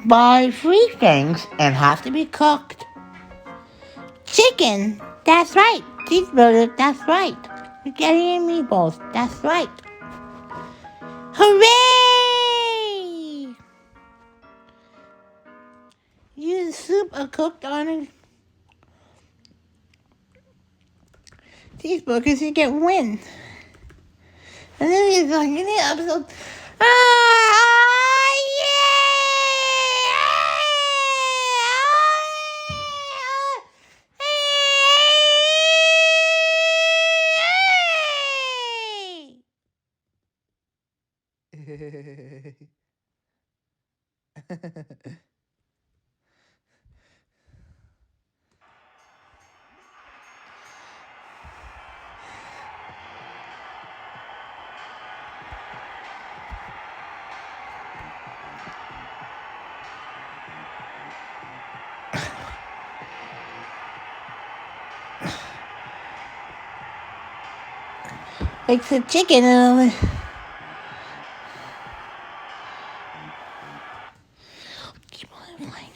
Buy three things and have to be cooked. Chicken, that's right. Cheeseburger, that's right. Spaghetti and meatballs, that's right. Hooray! Use soup or cooked on a cheeseburger to get win. And then he's like, in the episode, yeah! Like the chicken and keep on playing.